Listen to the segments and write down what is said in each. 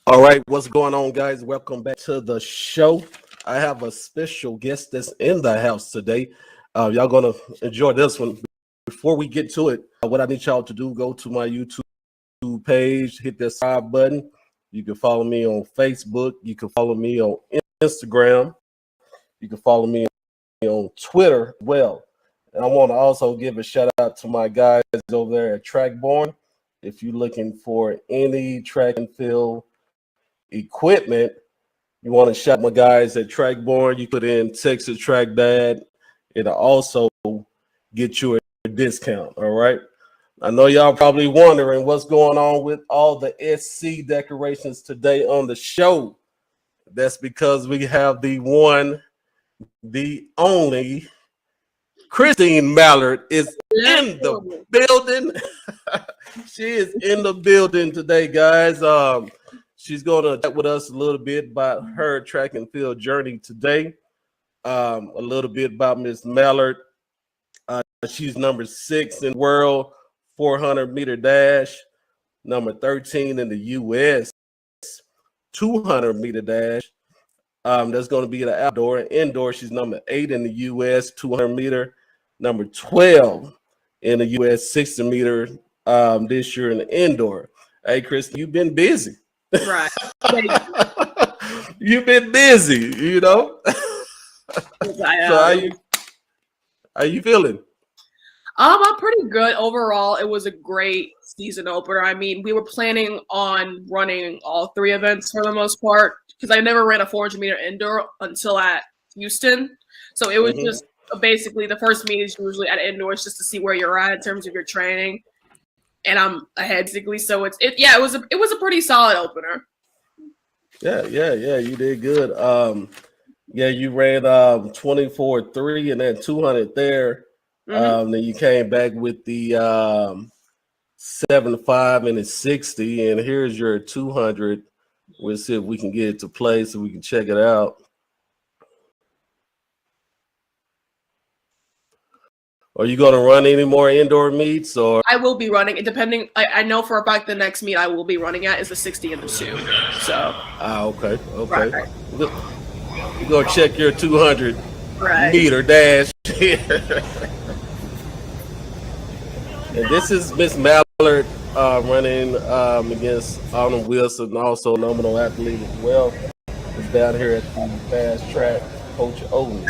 All right, what's going on, guys? Welcome back to the show. I have a special guest that's in the house today. Y'all gonna enjoy this one. Before we get to it, what I need y'all to do: go to my YouTube page, hit that subscribe button. You can follow me on Facebook. You can follow me on Instagram. You can follow me on Twitter as well. And I want to also give a shout out to my guys over there at Trackborn. If you're looking for any track and field equipment, you want to shout my guys at Trackborn. You put in Texas Track Dad. It'll also get you a discount. All right. I know y'all probably wondering what's going on with all the SC decorations today on the show. That's because we have the one, the only Christine Mallard is in the building. She is in the building today, guys. She's going to chat with us a little bit about her track and field journey today. A little bit about Miss Mallard. She's number 6 in the world, 400-meter dash, number 13 in the U.S., 200-meter dash. That's going to be the outdoor and indoor. She's number 8 in the U.S., 200-meter, number 12 in the U.S., 60-meter this year in the indoor. Hey, Chris, you've been busy. Right. You've been busy, you know. So how you feeling? I'm pretty good overall. It was a great season opener. I mean, we were planning on running all 3 events for the most part because I never ran a 400-meter indoor until at Houston. So it was just basically the first meet is usually at indoors just to see where you're at in terms of your training. And I'm ahead basically. So it was a pretty solid opener. Yeah, you did good. You ran 24.3 and then 200 there. Then you came back with the 7.5 and the 60, and here's your 200. We'll see if we can get it to play so we can check it out. Are you going to run any more indoor meets? Or I will be running it depending. I know for a fact the next meet I will be running at is the 60 and the 2. So okay. Right. We're going to check your 200 meter dash here. And this is Miss Mallard running against Arnold Wilson, also a nominal athlete as well. It's down here at the fast track, Coach Owen.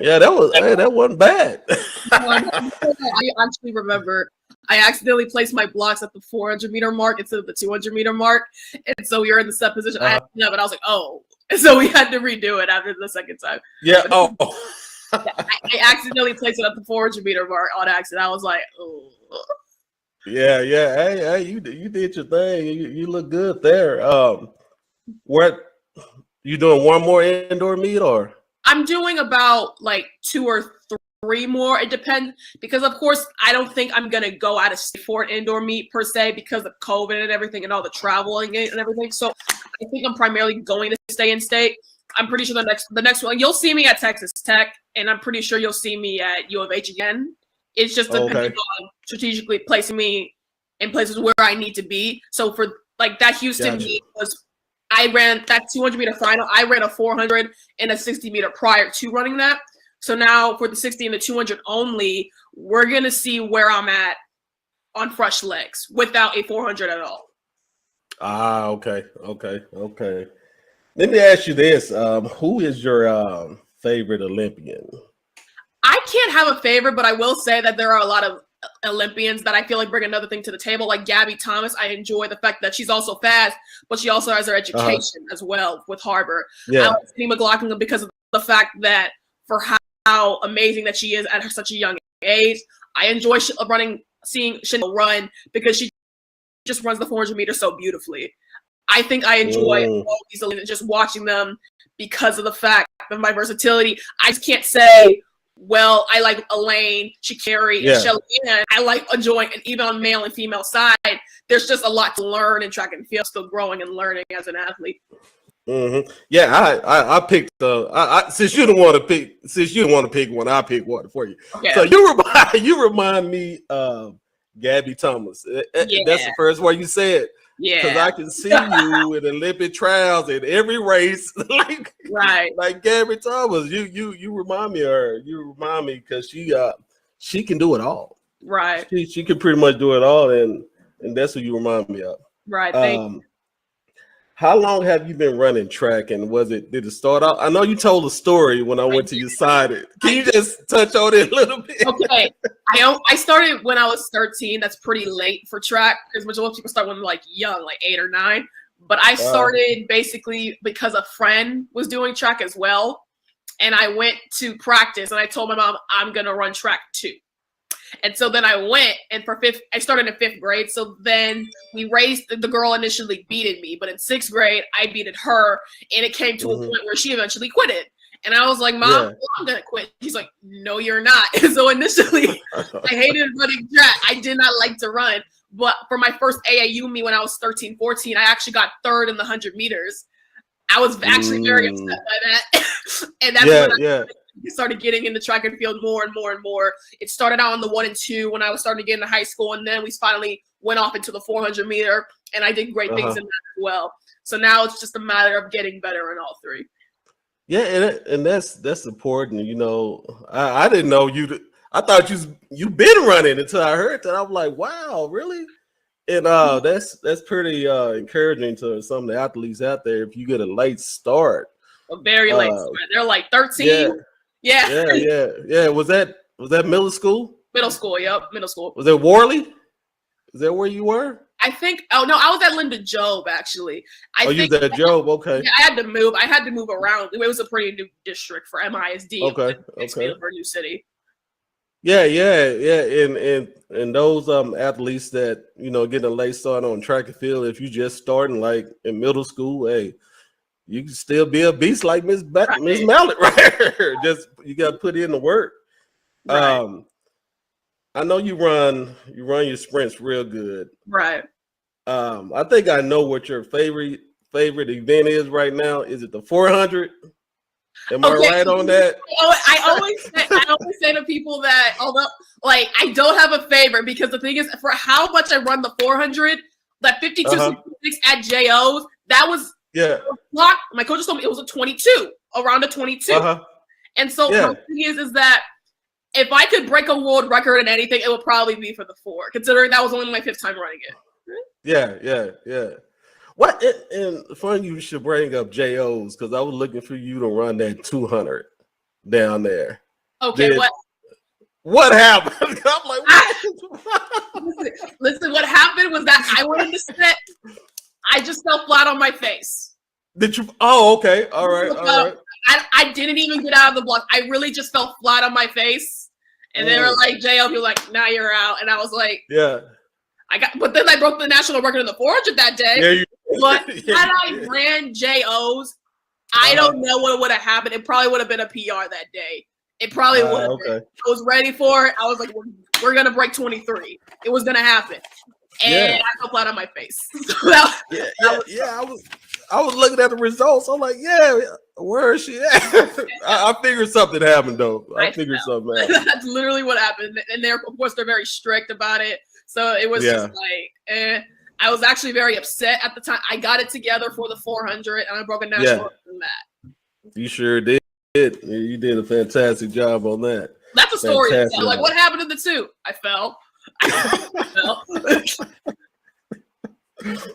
Yeah, that wasn't bad. I actually remember I accidentally placed my blocks at the 400-meter mark instead of the 200-meter mark, and so we were in the set position. I was like, oh, and so we had to redo it after the second time. Yeah. I accidentally placed it at the 400-meter mark on accident. I was like, oh. Yeah. Hey, you did your thing. You look good there. What you doing? One more indoor meet or? I'm doing about like 2 or 3 more. It depends because, of course, I don't think I'm gonna go out of state for an indoor meet per se because of COVID and everything and all the traveling and everything. So I think I'm primarily going to stay in state. I'm pretty sure the next one you'll see me at Texas Tech, and I'm pretty sure you'll see me at U of H again. It's just depending on strategically placing me in places where I need to be. So for like that Houston meet was. I ran that 200-meter final. I ran a 400 and a 60-meter prior to running that. So now for the 60 and the 200 only, we're going to see where I'm at on fresh legs without a 400 at all. Okay. Let me ask you this. Who is your favorite Olympian? I can't have a favorite, but I will say that there are a lot of Olympians that I feel like bring another thing to the table, like Gabby Thomas. I enjoy the fact that she's also fast, but she also has her education as well with Harvard. I like Cindy McLaughlin because of the fact that for how amazing that she is at such a young age. I enjoy seeing Chanel run because she just runs the 400 meters so beautifully. I think I enjoy all these Olympians, just watching them because of the fact of my versatility. I just can't say, well, I like Elaine, Sha'Carri, and Shelly Ann. I like enjoying, and even on male and female side, there's just a lot to learn in track and field, still growing and learning as an athlete. Mm-hmm. Yeah, I picked since you don't want to pick one, I pick one for you. Okay. So you remind me of Gabby Thomas. That's the first word you said. Yeah, because I can see you in Olympic trials in every race, like Gabby Thomas. You remind me of her. You remind me because she can do it all. Right. She can pretty much do it all, and that's what you remind me of. Right. Thank you. How long have you been running track, and did it start out? I know you told a story when I went to your side. Can you just touch on it a little bit? Okay. I started when I was 13. That's pretty late for track because most people start when they're like young, like 8 or 9. But I started basically because a friend was doing track as well. And I went to practice and I told my mom, I'm going to run track too. And so then I went, and I started in 5th grade. So then we raced. The girl initially beated me, but in 6th grade, I beated her, and it came to a point where she eventually quitted. And I was like, Mom, I'm gonna quit. She's like, no, you're not. And so initially, I hated running track. I did not like to run. But for my first AAU meet when I was 13, 14, I actually got 3rd in the 100 meters. I was actually very upset by that. And that's when I started getting into track and field more and more and more. It started out on the 1 and 2 when I was starting to get into high school, and then we finally went off into the 400 meter, and I did great things in that as well. So now it's just a matter of getting better in all 3. Yeah, and that's important. You know, I didn't know you. I thought you've been running until I heard that. I'm like, wow, really? And that's pretty encouraging to some of the athletes out there. If you get a late start, a very late start, they're like 13. Yeah. Was that middle school? Middle school, yep, middle school. Was it Worley? Is that where you were? I think. Oh no, I was at Linda Job actually. You was at Job? Okay. Yeah, I had to move around. It was a pretty new district for MISD. Okay. For a new city. Yeah. And those athletes that getting a late start on track and field, if you just starting like in middle school, hey, you can still be a beast like Miss Mallard right here. Just you got to put in the work. Right. I know you run your sprints real good. Right. I think I know what your favorite event is right now. Is it the 400? Am I right on that? I always say to people that although like I don't have a favorite because the thing is for how much I run the 400, that 52.66 at JOs, that was my coach told me it was a 22, around a 22. And so the thing is that if I could break a world record in anything, it would probably be for the 4, considering that was only my 5th time running it. Yeah. What and funny you should bring up JOs because I was looking for you to run that 200 down there. Okay, what happened? I'm like, listen, what happened was that I wanted to sit. I just fell flat on my face. Did you? Oh, okay. All right. I didn't even get out of the block. I really just fell flat on my face. And they were like, JL, you're like, now you're out. And I was like, but then I broke the national record in the 400 that day. But had I ran JOs, I don't know what would have happened. It probably would have been a PR that day. It probably would have been. I was ready for it. I was like, we're going to break 23. It was going to happen. And I fell flat on my face. I was looking at the results. I'm like, where is she at? I figured something happened though. I figured something happened. That's literally what happened. And of course, they're very strict about it. So it was just like, I was actually very upset at the time. I got it together for the 400 and I broke a national record from that. You sure did. You did a fantastic job on that. That's a story. Like, what happened to the 2? I fell.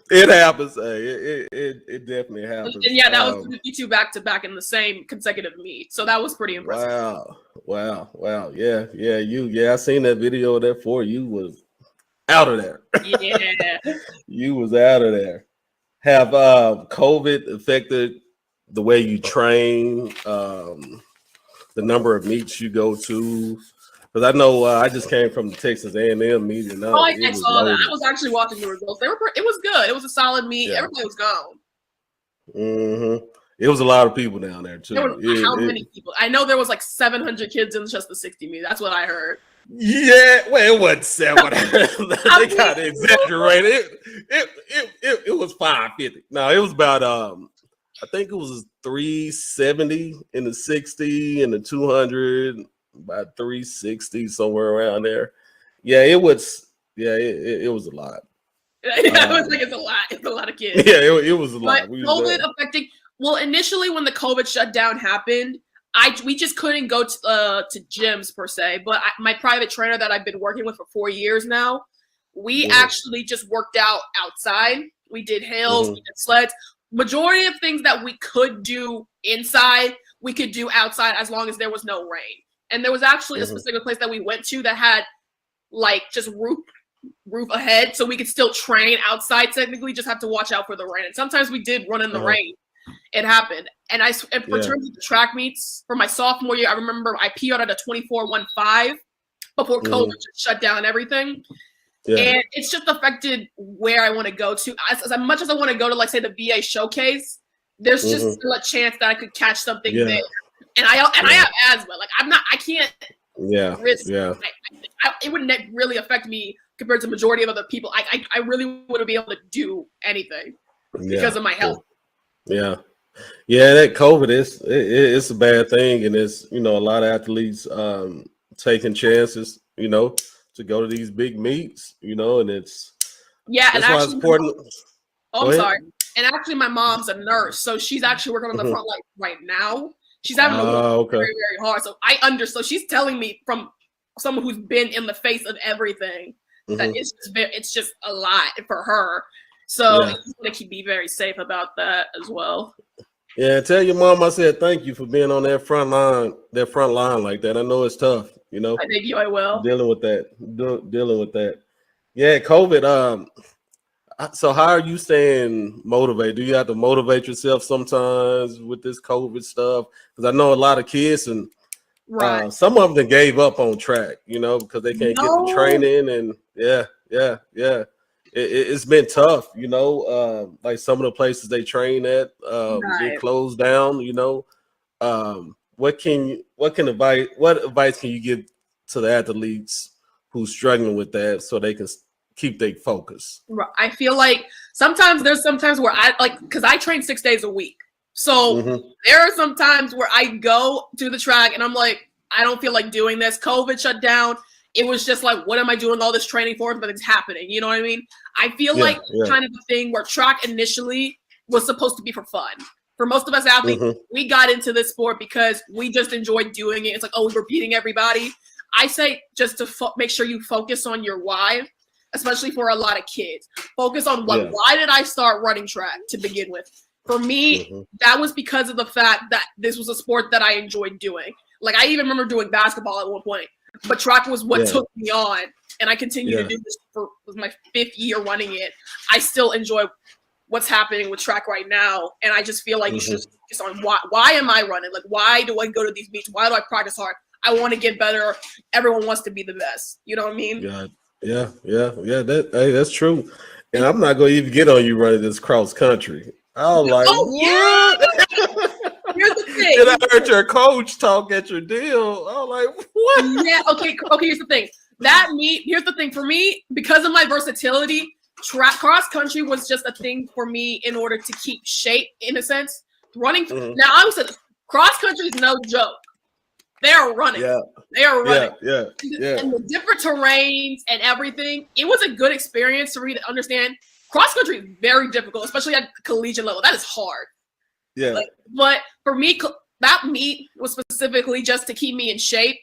It happens. It definitely happens. And that was 52 back-to-back in the same consecutive meet. So that was pretty impressive. Wow. Yeah. I seen that video there for you was out of there. Yeah. You was out of there. Have COVID affected the way you train, the number of meets you go to? Because I know I just came from the Texas A&M meet. And I saw that. I was actually watching the results. It was good. It was a solid meet. Everybody was gone. It was a lot of people down there too. There were how many people? I know there was like 700 kids in just the 60 meter. That's what I heard. Yeah, well, it wasn't 700. They got to exaggerate it was 550. No, it was about I think it was 370 in the 60 and the 200, about 360 somewhere around there. Yeah, it was. Yeah, it was a lot. Yeah, I was like, it's a lot. It's a lot of kids. Yeah, it was a lot. But COVID affecting. Well, initially when the COVID shutdown happened, we just couldn't go to gyms per se. But my private trainer that I've been working with for 4 years now, we actually just worked out outside. We did hills, we did sleds. Majority of things that we could do inside, we could do outside as long as there was no rain. And there was actually a specific place that we went to that had like just roof ahead, so we could still train outside. Technically, just have to watch out for the rain. And sometimes we did run in the rain. It happened. And for terms of the track meets for my sophomore year, I remember I PR'd at a 24:15 before COVID just shut down everything. Yeah. And it's just affected where I want to go to. As much as I want to go to, like, say, the VA showcase, there's just still a chance that I could catch something there. And I have asthma. Like, I can't risk. Yeah. It wouldn't really affect me compared to the majority of other people. I really wouldn't be able to do anything because of my health. Yeah. Yeah, that COVID it's a bad thing. And it's, a lot of athletes taking chances, to go to these big meets, and it's and that's why it's important. I'm sorry. And actually, my mom's a nurse, so she's actually working on the front line right now. She's having to work very, very hard. So so she's telling me from someone who's been in the face of everything that it's just a lot for her. So I just want to be very safe about that as well. Yeah, tell your mom I said thank you for being on that front line like that. I know it's tough, I thank you. I will dealing with that. Yeah, COVID. So how are you staying motivated? Do you have to motivate yourself sometimes with this COVID stuff? Because I know a lot of kids and some of them gave up on track, because they can't get the training and It's been tough, like some of the places they train at get closed down, What advice can you give to the athletes who's struggling with that so they can keep their focus? I feel like there's sometimes where because I train 6 days a week. So there are some times where I go to the track and I'm like, I don't feel like doing this. COVID shut down. It was just like, what am I doing all this training for? But it's happening. You know what I mean? I feel like kind of a thing where track initially was supposed to be for fun. For most of us athletes, we got into this sport because we just enjoyed doing it. It's like, oh, we're beating everybody. I say just to make sure you focus on your why, especially for a lot of kids. Focus on why did I start running track to begin with? For me, that was because of the fact that this was a sport that I enjoyed doing. Like, I even remember doing basketball at one point. But track was what took me on, and I continue to do this for my 5th year running it. I still enjoy what's happening with track right now, and I just feel like you should focus on why am I running? Like, why do I go to these meets? Why do I practice hard? I want to get better. Everyone wants to be the best. You know what I mean? Yeah. That's true. And I'm not going to even get on you running this cross country. I was like, what? Here's the thing. And I heard your coach talk at your deal. I was like, what? Yeah, okay, here's the thing. Here's the thing. For me, because of my versatility, cross country was just a thing for me in order to keep shape, in a sense. Running. Now, I was cross country is no joke. They are running. Yeah. They are running. Yeah. And the different terrains and everything, it was a good experience for me to understand. Cross country is very difficult, especially at collegiate level. That is hard. Yeah. But for me, that meet was specifically just to keep me in shape,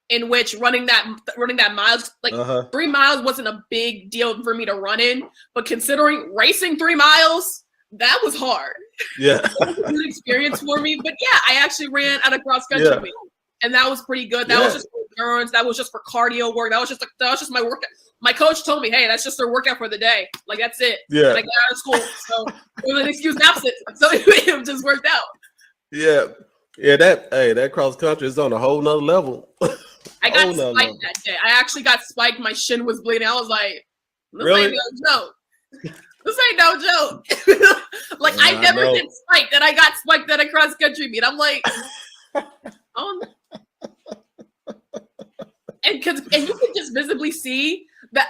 in which running that miles, 3 miles wasn't a big deal for me to run in. But considering racing 3 miles, that was hard. Yeah. It was a good experience for me. But yeah, I actually ran at a cross country meet. And that was pretty good. That was just for endurance. That was just for cardio work. That was just my workout. My coach told me, hey, that's just their workout for the day. Like, that's it. Yeah. Like, out of school. So it was an excuse absent. So it just worked out. Yeah. Yeah, that cross country is on a whole nother level. I got spiked that day. I actually got spiked. My shin was bleeding. I was like, really? No. This ain't no joke. Like I never did spiked, and I got spiked at a cross country meet. I'm like, oh. And you can just visibly see that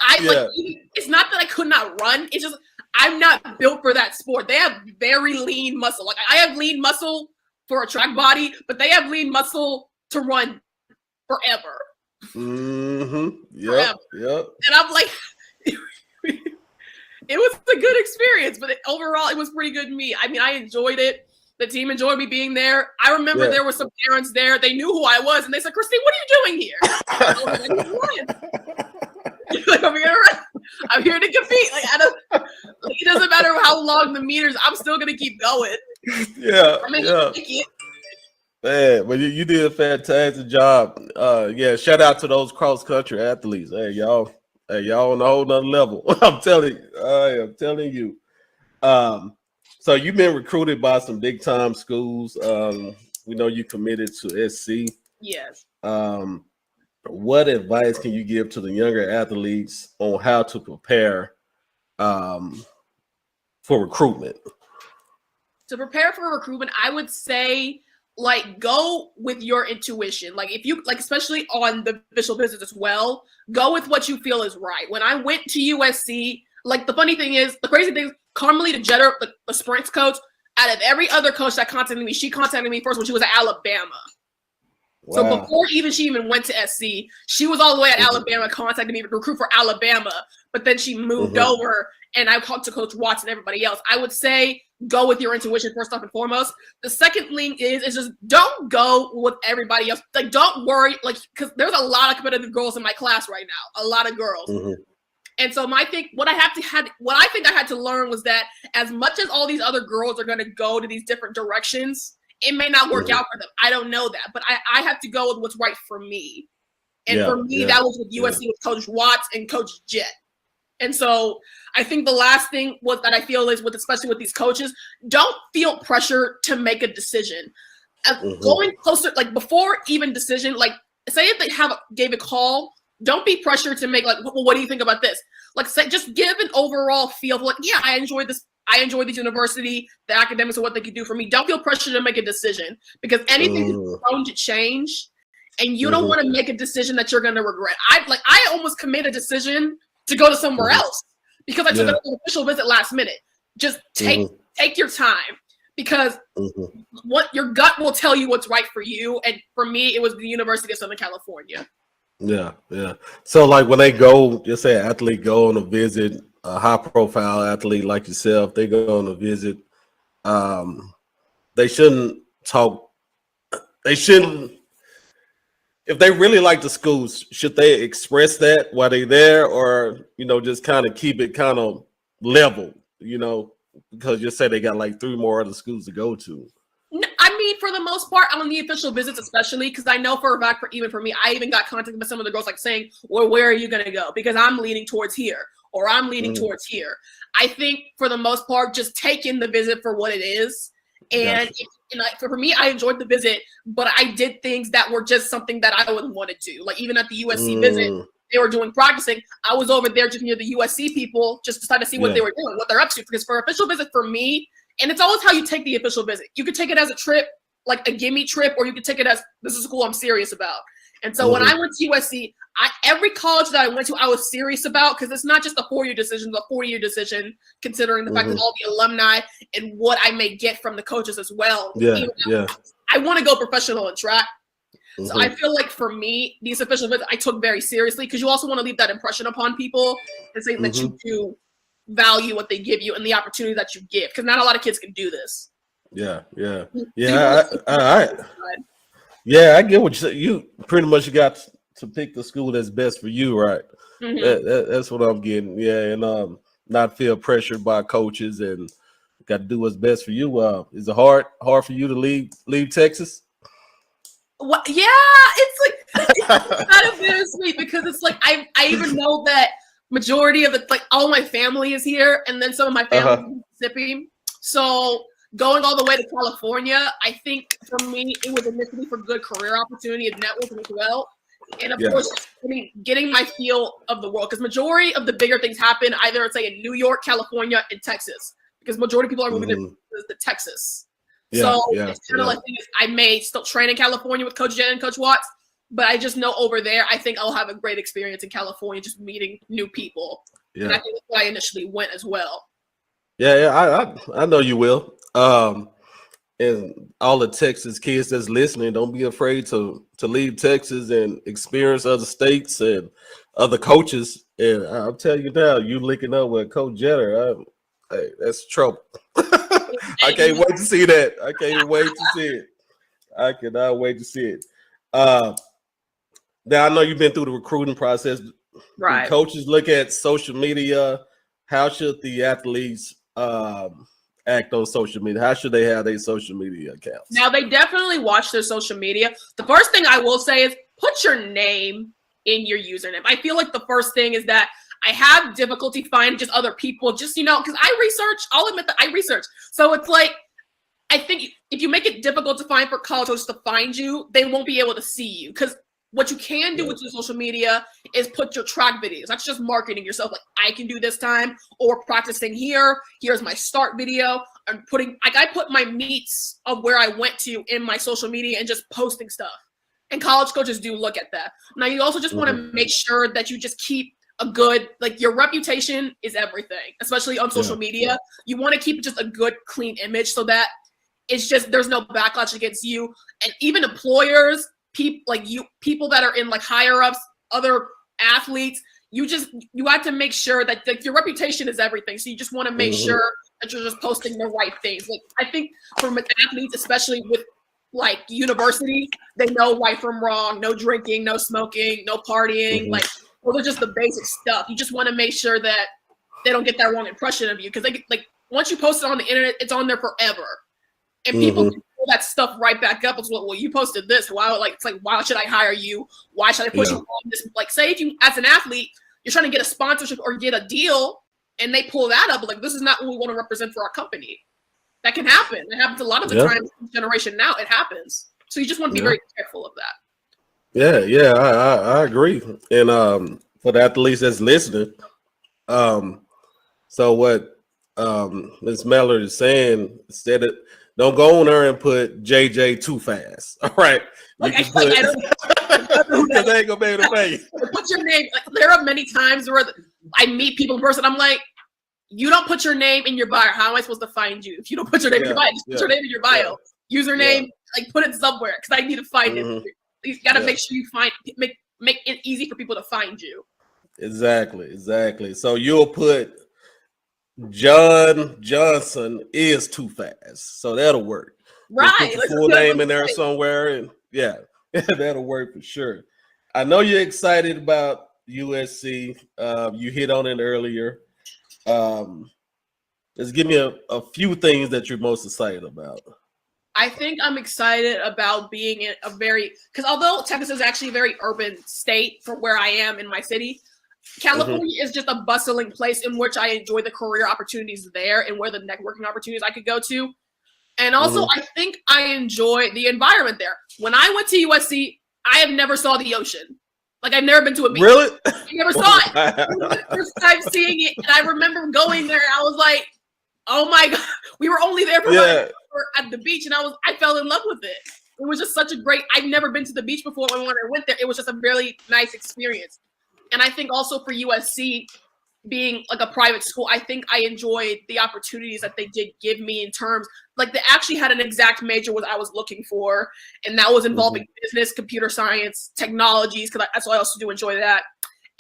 it's not that I could not run. It's just I'm not built for that sport. They have very lean muscle. Like I have lean muscle for a track body, but they have lean muscle to run forever. Yep. And I'm like, it was a good experience, but overall it was pretty good to me. I mean, I enjoyed it. The team enjoyed me being there. I remember there were some parents there. They knew who I was, and they said, "Christine, what are you doing here?" I was like, I'm here to compete. Like, it doesn't matter how long the meters. I'm still gonna keep going. Man, but you did a fantastic job. Shout out to those cross country athletes. Hey, y'all on a whole nother level. I'm telling you. So you've been recruited by some big time schools. We know you committed to SC. Yes. What advice can you give to the younger athletes on how to prepare for recruitment? To prepare for recruitment, I would say go with your intuition. Like if you especially on the official business as well, go with what you feel is right. When I went to USC, the crazy thing is Carmelita Jeter, the sprints coach, out of every other coach that contacted me, she contacted me first when she was at Alabama. Wow. So before she even went to SC, she was all the way at Alabama, contacting me to recruit for Alabama. But then she moved over, and I talked to Coach Watts and everybody else. I would say go with your intuition first off and foremost. The second thing is just don't go with everybody else. Like don't worry, because there's a lot of competitive girls in my class right now, a lot of girls. And so what I think I had to learn was that as much as all these other girls are going to go to these different directions, it may not work out for them. I don't know that, but I have to go with what's right for me. And for me, that was with USC with Coach Watts and Coach Jett. And so I think the last thing that I feel is especially with these coaches, don't feel pressure to make a decision. Going closer, before even decision, say if they gave a call, don't be pressured to make well, what do you think about this? Just give an overall feel of I enjoy this. I enjoy this university, the academics and what they could do for me. Don't feel pressure to make a decision because anything is prone to change, and you don't want to make a decision that you're going to regret. I almost made a decision to go to somewhere else because I took an official visit last minute. Just take your time because what your gut will tell you what's right for you. And for me, it was the University of Southern California. Yeah. So when they go, just say an athlete go on a visit, a high profile athlete like yourself, they go on a visit, they shouldn't talk. They shouldn't, if they really like the schools, should they express that while they're there or, just kind of keep it kind of level, because you say they got 3 more other schools to go to. I mean, for the most part, on the official visits, especially because I know for a fact, even for me, I even got contacted by some of the girls saying, well, where are you going to go? Because I'm leaning towards here or I'm leaning towards here. I think for the most part, just take in the visit for what it is. And, for me, I enjoyed the visit, but I did things that were just something that I wouldn't want to do. Even at the USC visit, they were doing practicing. I was over there just near the USC people, just to see what they were doing, what they're up to. Because for official visit for me, and it's always how you take the official visit. You could take it as a trip, like a gimme trip, or you could take it as this is a school I'm serious about. And so when I went to USC, every college that I went to, I was serious about because it's not just a 4-year decision, it's a 4-year decision, considering the fact that all the alumni and what I may get from the coaches as well. I want to go professional in track. So I feel like for me, these official visits I took very seriously because you also want to leave that impression upon people and say that you do value what they give you and the opportunity that you give because not a lot of kids can do this. I get what you said. You pretty much got to pick the school that's best for you, right? That's what I'm getting. And not feel pressured by coaches and got to do what's best for you. Is it hard for you to leave Texas? What? Yeah, it's kind of bittersweet because it's I even know that majority of all my family is here, and then some of my family is in Mississippi. So going all the way to California, I think for me it was initially for good career opportunity and networking as well. And of course, getting my feel of the world, because majority of the bigger things happen either, say, in New York, California, and Texas, because majority of people are moving to Texas. So it's kind of like I may still train in California with Coach Jen and Coach Watts, but I just know over there, I think I'll have a great experience in California, just meeting new people. Yeah. And I think that's why I initially went as well. I know you will. And all the Texas kids that's listening, don't be afraid to leave Texas and experience other states and other coaches. And I'll tell you now, you linking up with Coach Jenner, hey, that's trouble. I can't wait to see that. I can't wait to see it. I cannot wait to see it. Now I know you've been through the recruiting process. Right. Do coaches look at social media. How should the athletes act on social media? How should they have their social media accounts? Now, they definitely watch their social media. The first thing I will say is put your name in your username. I feel like the first thing is that I have difficulty finding just other people, just, because I research. I'll admit that I research. So it's like, I think if you make it difficult to find for college coaches to find you, they won't be able to see you. Because what you can do with your social media is put your track videos. That's just marketing yourself. Like, I can do this time, or practicing here. Here's my start video. I'm putting, I put my meets of where I went to in my social media and just posting stuff. And college coaches do look at that. Now, you also just want to make sure that you just keep a good, like, your reputation is everything, especially on social media. You want to keep just a good, clean image so that it's just, there's no backlash against you. And even employers, people that are in like higher ups, other athletes, you have to make sure that your reputation is everything. So you just want to make sure that you're just posting the right things. Like, I think from athletes, especially with like university, they know right from wrong, no drinking, no smoking, no partying. Like, those are just the basic stuff. You just want to make sure that they don't get that wrong impression of you. Because like once you post it on the internet, it's on there forever. And people can pull that stuff right back up. It's well, you posted this. It's like, why should I hire you? Why should I put you on this? Like, say if you, as an athlete, you're trying to get a sponsorship or get a deal, and they pull that up, like, this is not what we want to represent for our company. That can happen. It happens a lot of the time in this generation now. It happes. So you just want to be very careful of that. I agree. And for the athletes that's listening, so what Ms. Mallard is saying, instead of, don't go on there and put JJ too fast. All right. You can put, because they ain't gonna be able to pay. Put your name. Like, there are many times where I meet people in person. I'm like, you don't put your name in your bio. How am I supposed to find you if you don't put your name in your bio? Just put your name in your bio. Username, like, put it somewhere, because I need to find it. You got to make sure you make it easy for people to find you. Exactly. So you'll put John Johnson is too fast, so that'll work. Right, put your full name in there somewhere, and that'll work for sure. I know you're excited about USC. You hit on it earlier. Just give me a few things that you're most excited about. I think I'm excited about being in because although Texas is actually a very urban state from where I am in my city, California is just a bustling place in which I enjoy the career opportunities there and where the networking opportunities I could go to. And also, I think I enjoy the environment there. When I went to USC, I have never saw the ocean. Like, I've never been to a beach. Really? I never saw it. It was the first time seeing it. And I remember going there, and I was like, oh my God. We were only there for at the beach, and I fell in love with it. It was just such a great, I've never been to the beach before. When I went there, it was just a really nice experience. And I think also for USC being like a private school, I think I enjoyed the opportunities that they did give me in terms, like, they actually had an exact major what I was looking for. And that was involving business, computer science, technologies, because so I also do enjoy that.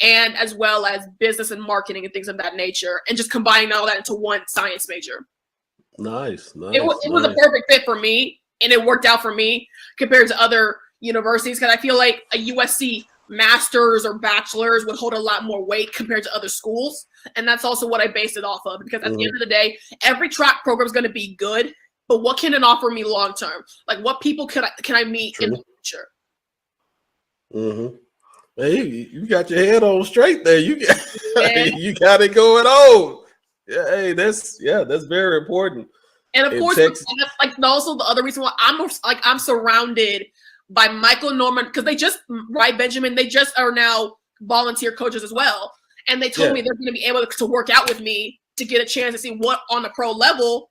And as well as business and marketing and things of that nature. And just combining all that into one science major. Nice. It was a perfect fit for me, and it worked out for me compared to other universities, because I feel like a USC master's or bachelor's would hold a lot more weight compared to other schools. And that's also what I based it off of, because at the end of the day, every track program is going to be good, but what can it offer me long term? Like, what people can I meet in the future? Hey, you got your head on straight there. You got it going on. Yeah, hey, that's very important. And of course, also the other reason why I'm surrounded by Michael Norman, because Benjamin, they just are now volunteer coaches as well. And they told me they're going to be able to work out with me to get a chance to see what on the pro level,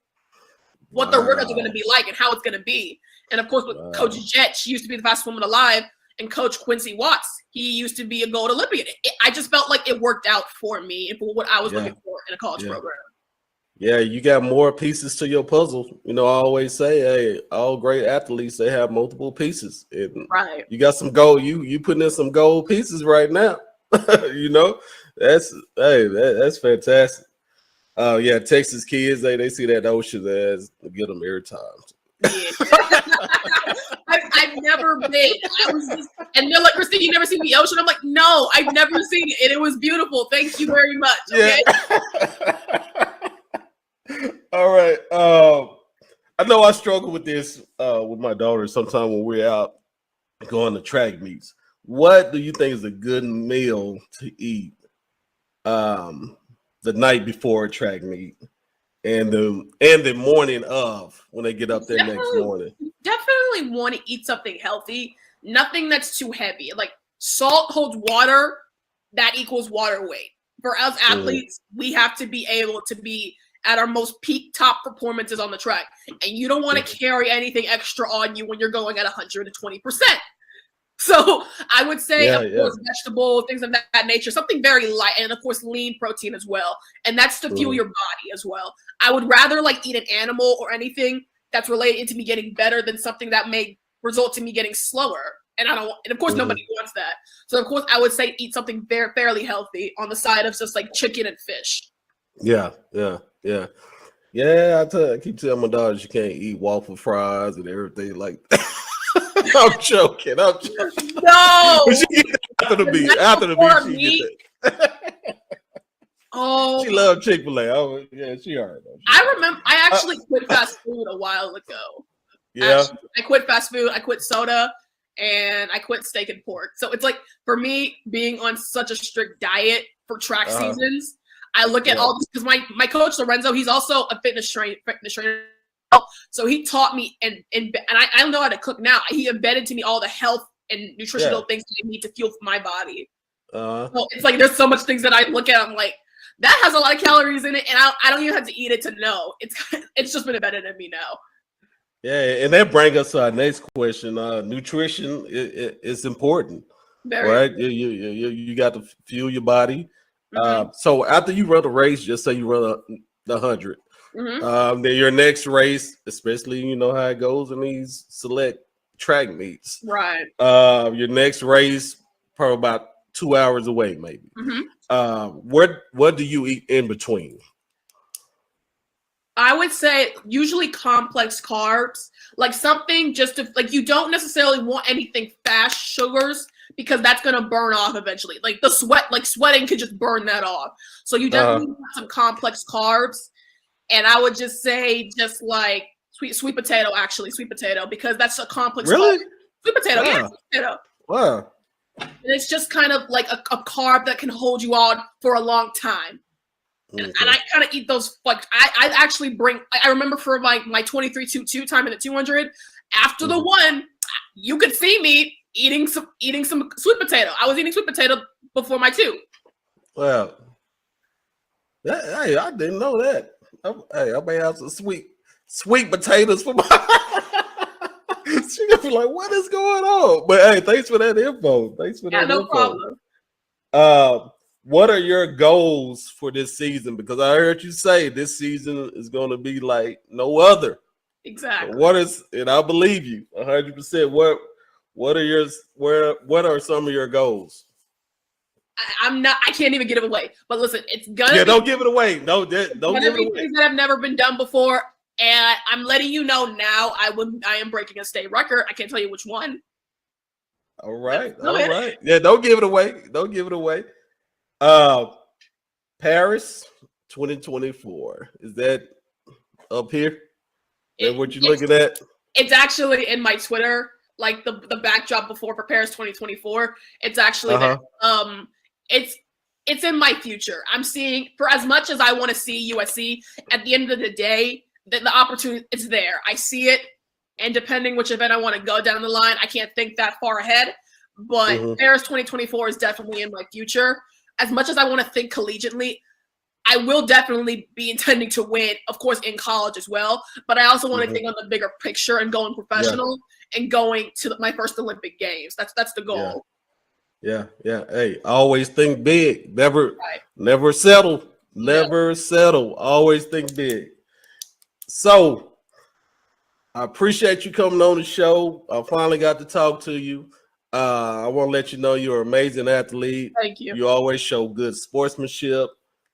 what their workouts are going to be like and how it's going to be. And of course, with Coach Jet, she used to be the fastest woman alive, and Coach Quincy Watts, he used to be a gold Olympian. I just felt like it worked out for me and for what I was looking for in a college program. Yeah, you got more pieces to your puzzle. You know, I always say, hey, all great athletes, they have multiple pieces. Right. You got some gold. You putting in some gold pieces right now. You know, that's fantastic. Yeah, Texas kids, they see that ocean as get them every time. Yeah. I've never been. And they're like, Christine, you never seen the ocean? I'm like, no, I've never seen it. And it was beautiful. Thank you very much. Okay. Yeah. All right. I know I struggle with this with my daughter sometimes when we're out going to track meets. What do you think is a good meal to eat the night before a track meet and the morning of when they get up there next morning? Definitely want to eat something healthy. Nothing that's too heavy. Like salt holds water, that equals water weight. For us athletes, we have to be able to be at our most peak top performances on the track. And you don't want to carry anything extra on you when you're going at 120%. So I would say, of course, vegetables, things of that nature, something very light, and of course, lean protein as well. And that's to fuel your body as well. I would rather like eat an animal or anything that's related to me getting better than something that may result in me getting slower. And of course, nobody wants that. So of course, I would say eat something fairly healthy on the side of just like chicken and fish. Yeah. I keep telling my daughter she can't eat waffle fries and everything like that. I'm joking. No, but she get that after the beat. She get that. Oh, she loved Chick-fil-A. Oh, yeah, she already knows. I remember. I actually quit fast food a while ago. Yeah, I quit fast food. I quit soda, and I quit steak and pork. So it's like for me being on such a strict diet for track seasons. I look at all this because my coach Lorenzo, he's also a fitness trainer. So he taught me and I don't know how to cook now. He embedded to me all the health and nutritional things that I need to fuel my body. So it's like there's so much things that I look at. I'm like, that has a lot of calories in it, and I don't even have to eat it to know. It's just been embedded in me now. Yeah, and that brings us to our next question. Nutrition is important, right? You got to fuel your body. So after you run a race, just say you run the 100. Then your next race, especially you know how it goes in these select track meets. Right. Your next race probably about 2 hours away, maybe. What do you eat in between? I would say usually complex carbs, like something just to like you don't necessarily want anything fast sugars because that's gonna burn off eventually. Like the sweating could just burn that off. So you definitely want some complex carbs. And I would just say just like sweet potato, because that's a complex. Really? Carb. Sweet potato, sweet potato. Wow. And it's just kind of like a carb that can hold you on for a long time. And I kind of eat those. Like I actually bring. I remember for my 23.22 time in the 200. After the one, you could see me eating some sweet potato. I was eating sweet potato before my 2. Wow. Hey, I didn't know that. I may have some sweet potatoes for my. She gonna be like, "What is going on?" But hey, thanks for that info. No problem. What are your goals for this season? Because I heard you say this season is going to be like no other. Exactly. And I believe you 100%. What are some of your goals? I can't even give it away. But listen, it's gonna. Yeah, don't give it away. No, don't give it away. Things that have never been done before, and I'm letting you know now. I am breaking a state record. I can't tell you which one. All right. Yeah, don't give it away. Paris 2024. Is that up here? Is that what you're looking at? It's actually in my Twitter, like the backdrop before for Paris 2024. It's actually there. It's in my future. I'm seeing, for as much as I want to see USC, at the end of the day, the opportunity is there. I see it, And depending which event I want to go down the line, I can't think that far ahead. But Paris 2024 is definitely in my future. As much as I want to think collegiately, I will definitely be intending to win, of course, in college as well. But I also want to think on the bigger picture and going professional and going to my first Olympic Games. That's the goal. Yeah. Hey, always think big. Never settle. Never settle. Always think big. So I appreciate you coming on the show. I finally got to talk to you. I want to let you know you're an amazing athlete. Thank you. You always show good sportsmanship.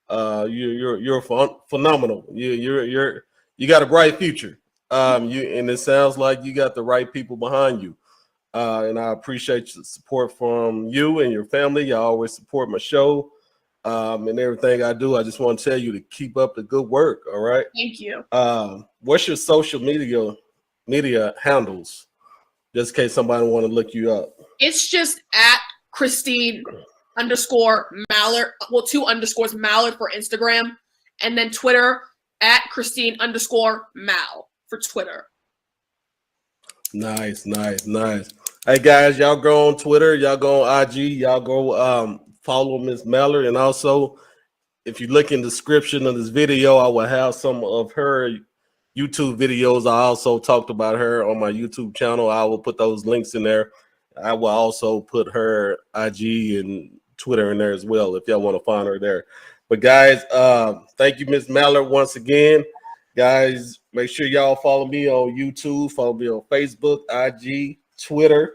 You're phenomenal. You got a bright future. And it sounds like you got the right people behind you. And I appreciate the support from you and your family. You always support my show and everything I do. I just want to tell you to keep up the good work. All right. Thank you. What's your social media handles, just in case somebody want to look you up? It's just at Christine _Mallard. Well, 2 underscores Mallard for Instagram, and then Twitter at Christine _Mal for Twitter. Nice. Hey guys, y'all go on Twitter, y'all go on IG, y'all go follow Miss Mallard, and also if you look in the description of this video, I will have some of her YouTube videos. I also talked about her on my YouTube channel. I will put those links in there. I will also put her IG and Twitter in there as well if y'all want to find her there. But guys, thank you, Miss Mallard, once again. Guys, make sure y'all follow me on YouTube, follow me on Facebook, IG, Twitter,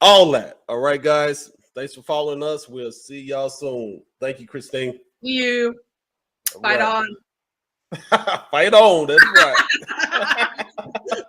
all that. All right, guys. Thanks for following us. We'll see y'all soon. Thank you, Christine. You. Fight on. Fight on. That's right.